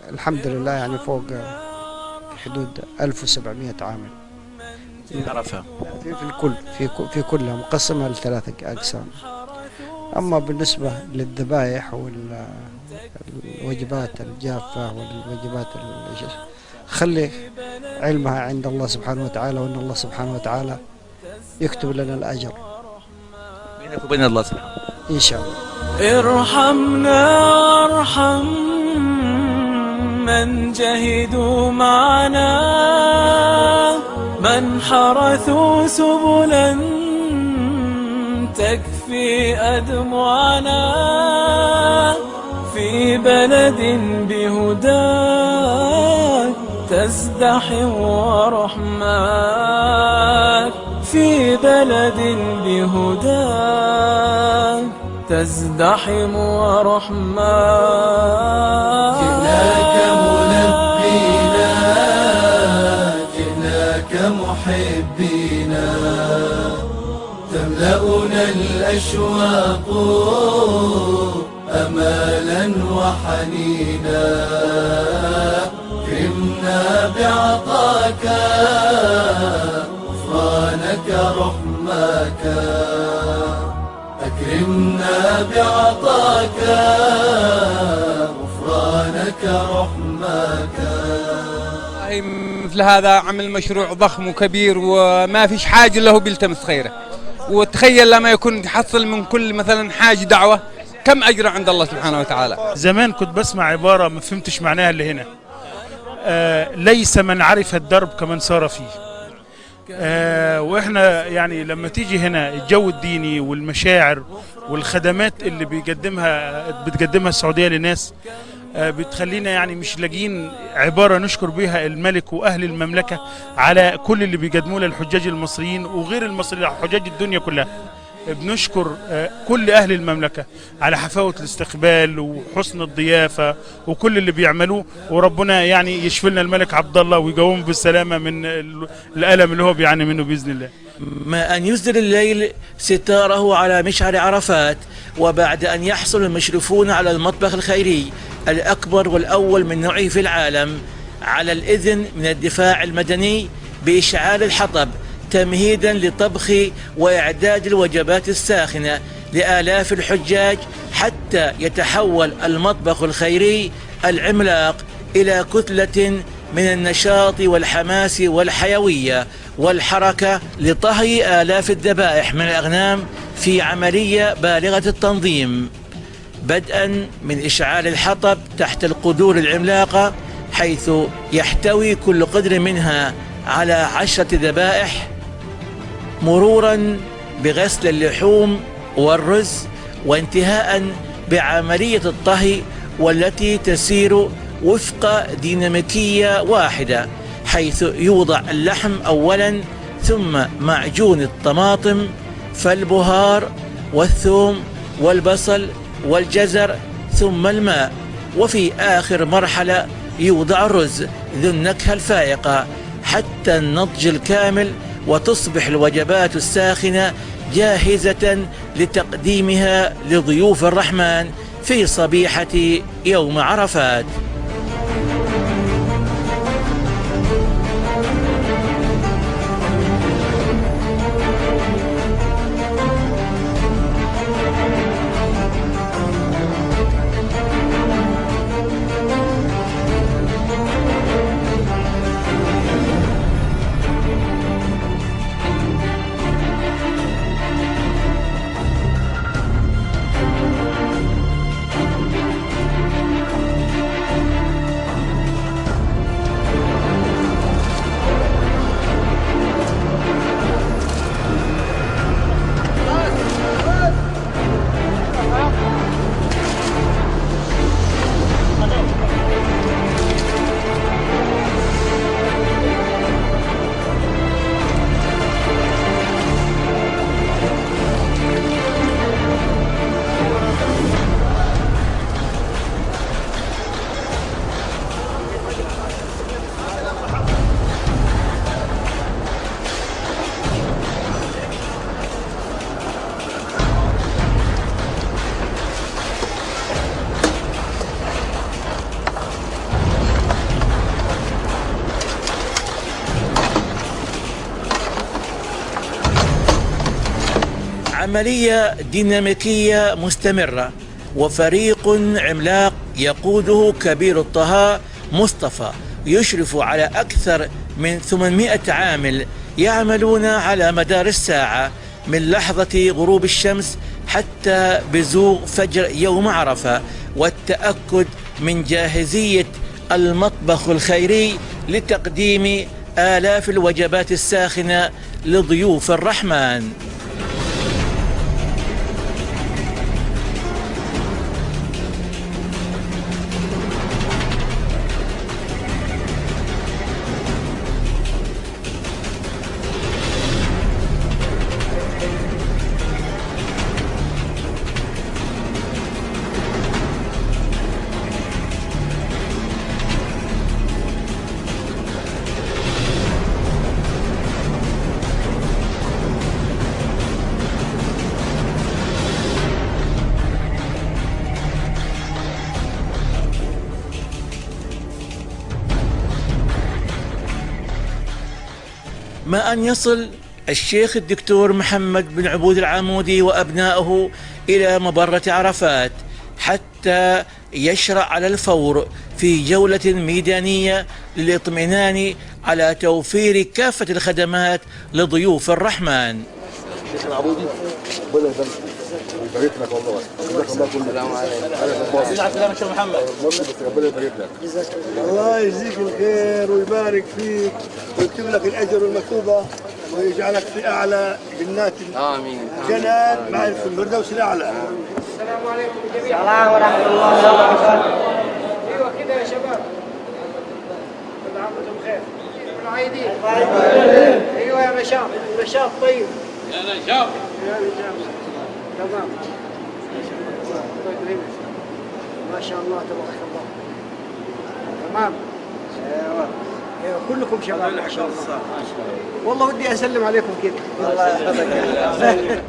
الحمد لله يعني فوق حدود 1700 عامل. عرفة. في الكل، في كلها مقسمة لثلاثة أقسام. أما بالنسبة للذبائح والوجبات الجافة والوجبات خلي علمها عند الله سبحانه وتعالى، وأن الله سبحانه وتعالى يكتب لنا الأجر بينك وبين الله سبحانه. إن شاء الله. ارحمنا وارحم من جهدوا معنا، من حرثوا سبلا تكفي أدمعنا، في بلد بهداك تزدحم ورحماك، في بلد بهداك تزدحم ورحماك. جئناك ملبينا، جئناك محبينا، تملأنا الأشواق أمالا وحنينا، كرمنا بعطاك غفرانك رحماك، أكرمنا بعطاك غفرانك رحماك. مثل هذا عمل مشروع ضخم وكبير وما فيش حاجة له بيلتمس خيره، وتخيل لما يكون تحصل من كل مثلا حاج دعوة كم أجر عند الله سبحانه وتعالى. زمان كنت بسمع عبارة ما فهمتش معناها اللي هنا، ليس من عرف الدرب كمن سار فيه. واحنا يعني لما تيجي هنا الجو الديني والمشاعر والخدمات اللي بتقدمها السعودية للناس بتخلينا يعني مش لاقيين عبارة نشكر بها الملك وأهل المملكة على كل اللي بيقدموه للحجاج المصريين وغير المصريين، حجاج الدنيا كلها. بنشكر كل أهل المملكة على حفاوة الاستقبال وحسن الضيافة وكل اللي بيعملوه، وربنا يعني يشفي لنا الملك عبد الله ويقوم بالسلامة من الألم اللي هو بيعاني منه بإذن الله. ما أن يسدل الليل ستاره على مشعر عرفات، وبعد أن يحصل المشرفون على المطبخ الخيري الأكبر والأول من نوعه في العالم على الإذن من الدفاع المدني بإشعال الحطب تمهيدا لطبخ وإعداد الوجبات الساخنة لآلاف الحجاج، حتى يتحول المطبخ الخيري العملاق إلى كتلة من النشاط والحماس والحيوية والحركة لطهي آلاف الذبائح من الأغنام في عملية بالغة التنظيم، بدءا من إشعال الحطب تحت القدور العملاقة، حيث يحتوي كل قدر منها على 10 ذبائح، مرورا بغسل اللحوم والرز، وانتهاء بعملية الطهي والتي تسير وفق ديناميكية واحدة، حيث يوضع اللحم أولا، ثم معجون الطماطم فالبهار والثوم والبصل والجزر، ثم الماء، وفي آخر مرحلة يوضع الرز ذو النكهة الفائقة حتى النضج الكامل، وتصبح الوجبات الساخنة جاهزة لتقديمها لضيوف الرحمن في صبيحة يوم عرفات. عملية ديناميكية مستمرة، وفريق عملاق يقوده كبير الطهاء مصطفى يشرف على أكثر من 800 عامل يعملون على مدار الساعة من لحظة غروب الشمس حتى بزوغ فجر يوم عرفة، والتأكد من جاهزية المطبخ الخيري لتقديم آلاف الوجبات الساخنة لضيوف الرحمن. ما أن يصل الشيخ الدكتور محمد بن عبود العامودي وأبنائه إلى مبرة عرفات حتى يشرع على الفور في جولة ميدانية للاطمئنان على توفير كافة الخدمات لضيوف الرحمن. شيخ العبودي ربنا يبارك لك والله. جزاك الله كل خير. السلام شيخ محمد. ربنا يبارك لك. الله يجزيك الخير ويبارك فيك ويكتب لك الاجر والمكتوبه ويجعلك في اعلى جنات الجنات مع الفردوس الاعلى. السلام عليكم جميعا. السلام ورحمه الله وبركاته. ايوه كده يا شباب. كل عام وانتم بخير. كل عايدين. ايوه يا نشاط، نشاط طيب. يا نشاط. يا نشاط. تمام. ما شاء الله تبارك الله. تمام. ايوه كلكم شباب ما شاء الله. والله ودي اسلم عليكم كده. الله يحفظك.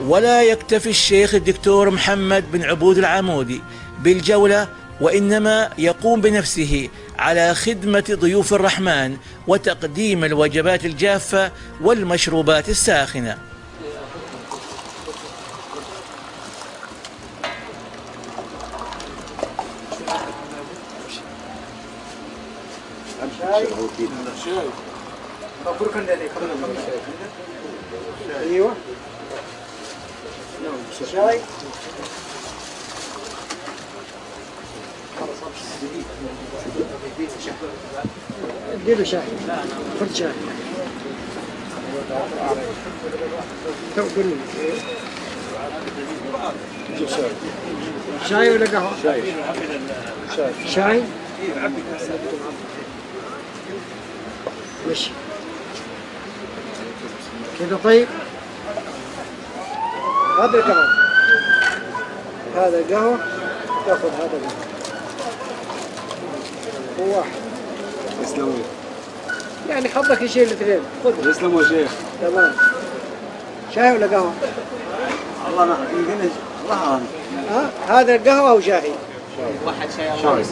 ولا يكتفي الشيخ الدكتور محمد بن عبود العامودي بالجولة، وإنما يقوم بنفسه على خدمة ضيوف الرحمن وتقديم الوجبات الجافة والمشروبات الساخنة. ايوه شاي. اديله شاي. خذ شاي. تو قول لي شاي ولا قهوة؟ شاي. شاي. ماشي كده. طيب هذا القهوة، هذا القهوة تاخذ هذا القهوة. هو واحد. يسلموا. يعني حظك يشيل الاثنين. خذ. يسلموا يا شيخ. تمام. شاي ولا قهوة؟ والله يمكن الله. هذا القهوة أو شاي؟ واحد شاي. الله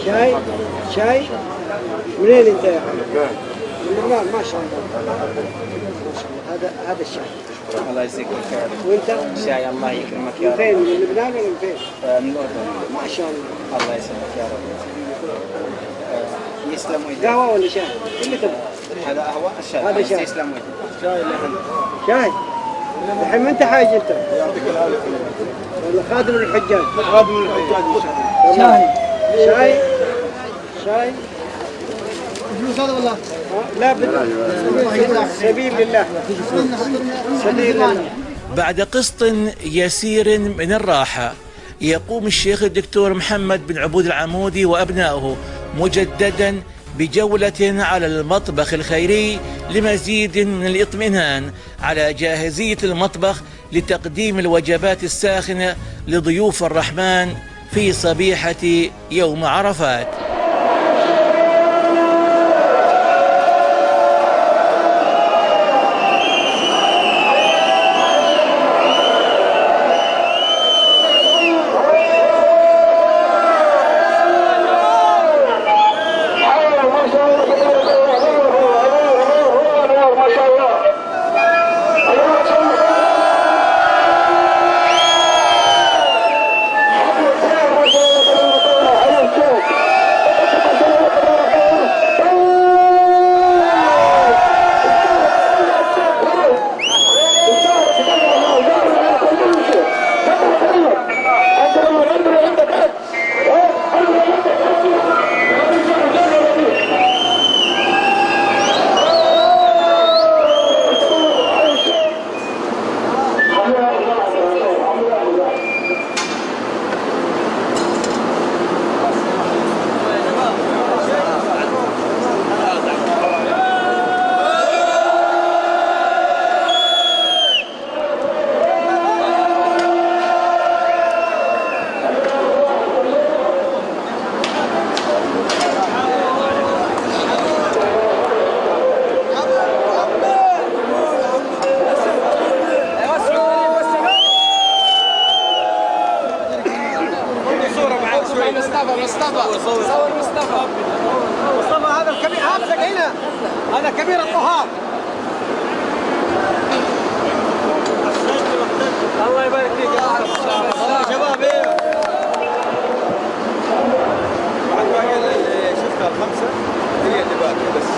شاي. شاي. منين أنت يا أخي؟ من لبنان. ما شاء الله. ما شاء الله. هذا الشاي. الله يجزيك الخير. وانت؟ شاي الله يكرمك يا رب. فين؟ من لبنان ولا من فين؟ من الأردن. ما شاء الله. الله يسلمك يا رب. يسلم ويدك. قهوة ولا شاي؟ اللي تبغى. هذا قهوة الشاي. هذا شاي. يسلم ويدك. شاي اللي عندك. شاي. الحين ما انت حاج انت. يعطيك العافيه. ولا خادم الحجاج؟ خادم الحجاج ان شاء الله. شاي. شاي. فلوس هذا والله. لا سبيل لله. سبيل لله. بعد قسط يسير من الراحة يقوم الشيخ الدكتور محمد بن عبود العمودي وأبنائه مجددا بجولة على المطبخ الخيري لمزيد من الاطمئنان على جاهزية المطبخ لتقديم الوجبات الساخنة لضيوف الرحمن في صبيحة يوم عرفات. مصطفى هذا الكبير، هذا هنا، هذا كبير الطهار. الله يبارك فيك يا شباب. بعد باقي شفتها الخمسه هي اللي باقي بس.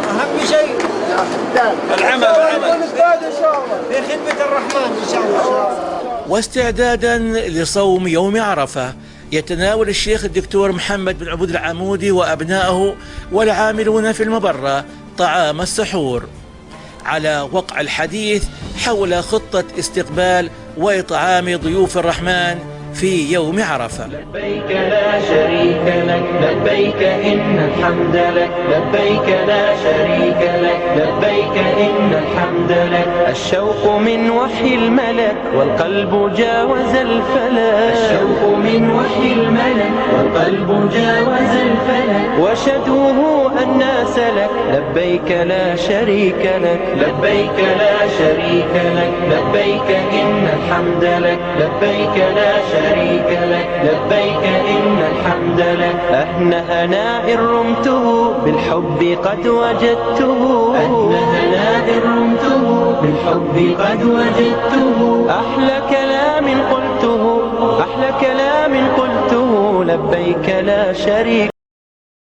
أهم شيء العمل في خدمة الرحمن إن شاء الله. واستعدادا لصوم يوم عرفة يتناول الشيخ الدكتور محمد بن عبود العمودي وأبنائه والعاملون في المبرة طعام السحور على وقع الحديث حول خطة استقبال وإطعام ضيوف الرحمن في يوم عرفة. لبيك لا شريك لك لبيك إن الحمد لك لبيك لا شريك لك لبيك إن الحمد لك. الشوق من وحي الملك والقلب جاوز الفلك. الشوق من وحي الملك والقلب جاوز الفلك. وشدوه أن سلك لبيك لا شريك لك لبيك لا شريك لك لبيك إن الحمد لك لبيك لا شريك لك لبيك إن الحمد لك. أهنى هناء رمته بالحب قد وجدته. أهنى هناء رمته بالحب قد وجدته. أحلى كلام قلته أحلى كلام قلته لبيك لا شريك